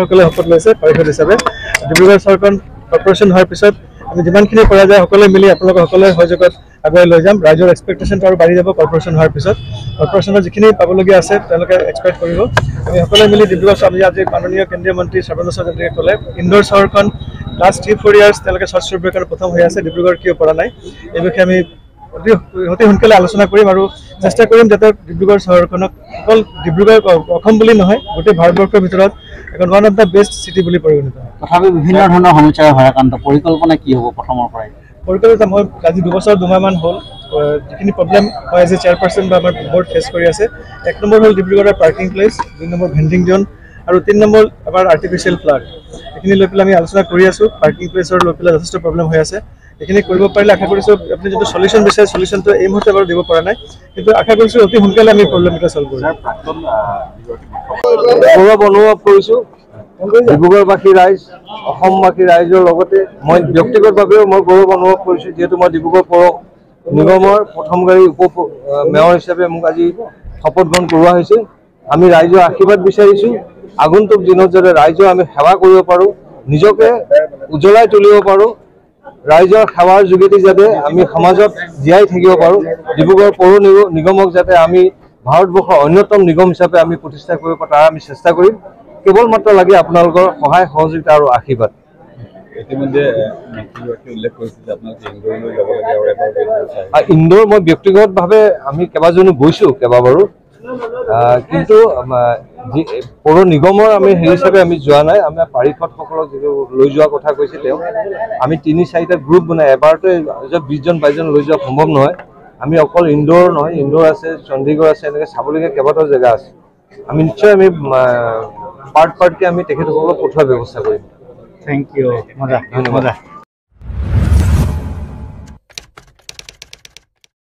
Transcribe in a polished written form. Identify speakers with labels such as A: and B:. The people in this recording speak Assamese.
A: সকলে শপত লৈছে পাৰিষদ হিচাপে ডিব্ৰুগড় চহৰখন কৰ্পোৰেশ্যন হোৱাৰ পিছত আমি যিমানখিনি কৰা যায় সকলোৱে মিলি আপোনালোকৰ সকলোৰে সহযোগত আগুৱাই লৈ যাম। ৰাইজৰ এক্সপেক্টেশ্যনটো আৰু বাঢ়ি যাব কৰ্পোৰেশ্যন হোৱাৰ পিছত। কৰ্পোৰেশ্যনৰ যিখিনি পাবলগীয়া আছে তেওঁলোকে এক্সপেক্ট কৰিব। আমি সকলোৱে মিলি ডিব্ৰুগড় আমি আজি মাননীয় কেন্দ্ৰীয় মন্ত্ৰী সৰ্বানন্দ সোণোৱালে ক'লে ইন্দোৰ চহৰখন লাষ্ট 3-4 years তেওঁলোকে স্বচ্ছ ৰূপৰ কাৰণে প্ৰথম হৈ আছে। ডিব্ৰুগড় কিয় পৰা নাই এই বিষয়ে আমি অতি সোনকালে আলোচনা কৰিম আৰু চেষ্টা কৰিম যাতে ডিব্ৰুগড় চহৰখনক অকল ডিব্ৰুগড় অসম বুলি নহয় গোটেই ভাৰতবৰ্ষৰ ভিতৰত এখন one of the best city বুলি পৰিগণিত হয়।
B: তথাপি বিভিন্ন ধৰণৰ সমস্যাৰ ভয়াক্ৰান্ত পৰিকল্পনা কি হ'ব প্ৰথমৰ পৰাই?
A: পৰিকল্পনা মই আজি 2 বছৰ 2 মাহমান হ'ল যিখিনি প্ৰব্লেম হয় এজ এ চেয়াৰপাৰ্চন বা আমাৰ বৰ্ড ফেচ কৰি আছে। 1 নম্বৰ হ'ল ডিব্ৰুগড়ৰ পাৰ্কিং প্লেচ, 2 নম্বৰ ভেণ্ডিং জোন আৰু 3 নম্বৰ আমাৰ আৰ্টিফিচিয়েল ফ্লাড। এইখিনি লৈ পেলাই আমি আলোচনা কৰি আছোঁ। পাৰ্কিং প্লেচৰ লৈ পেলাই যথেষ্ট প্ৰব্লেম হৈ আছে। এইখিনি কৰিব পাৰিলে আশা কৰিছোঁ আপুনি যিটো চলিউশ্যন বিচাৰে চলিউশ্যনটো এই মুহূৰ্তে বাৰু দিব পৰা নাই, কিন্তু আশা কৰিছোঁ অতি সোনকালে আমি প্ৰব্লেমকেইটা চল্ভ কৰিম।
C: গৌৰৱ অনুভৱ কৰিছোঁ ডিব্ৰুগড়বাসী ৰাইজ অসমবাসী ৰাইজৰ লগতে মই ব্যক্তিগতভাৱেও মই গৌৰৱ অনুভৱ কৰিছোঁ যিহেতু মই ডিব্ৰুগড় পৌৰ নিগমৰ প্ৰথমগৰাকী মেয়ৰ হিচাপে মোক আজি শপত গ্ৰহণ কৰোৱা হৈছে। আমি ৰাইজৰ আশীৰ্বাদ বিচাৰিছোঁ আগন্তুক দিনত যাতে ৰাইজৰ আমি সেৱা কৰিব পাৰোঁ, নিজকে উজ্বলাই তুলিব পাৰোঁ, ৰাইজৰ সেৱাৰ যোগেদি যাতে আমি সমাজত জীয়াই থাকিব পাৰোঁ। ডিব্ৰুগড় পৌৰ নিগমক যাতে আমি ভাৰতবৰ্ষৰ অন্যতম নিগম হিচাপে আমি প্ৰতিষ্ঠা কৰিব পাৰোঁ তাৰ আমি চেষ্টা কৰিম। কেৱল মাত্ৰ লাগে আপোনালোকৰ সহায় সহযোগিতা আৰু আশীৰ্বাদ।
D: ইতিমধ্যে উল্লেখ কৰিছিল আপোনালোকে ইন্দোৰলৈ যাব লাগে
C: ইন্দোৰ মই ব্যক্তিগতভাৱে আমি কেইবাজনো গৈছোঁ কেইবাবাৰো, কিন্তু পৌৰ নিগমৰ আমি হিচাপে আমি যোৱা নাই। আমাৰ পাৰিষদসকলক যিটো লৈ যোৱা কথা কৈছে তেওঁ আমি 3-4টা গ্ৰুপ বনাই এবাৰতে 20-22জন লৈ যোৱা সম্ভৱ নহয়। আমি অকল ইন্দোৰ নহয়, ইন্দোৰ আছে, চণ্ডীগড় আছে, এনেকৈ চাবলগীয়া কেইবাটাও জেগা আছে। আমি নিশ্চয় আমি পাৰ্টকে আমি তেখেতসকলক পঠোৱাৰ ব্যৱস্থা কৰিম।
B: Thank you.
C: ধন্যবাদ।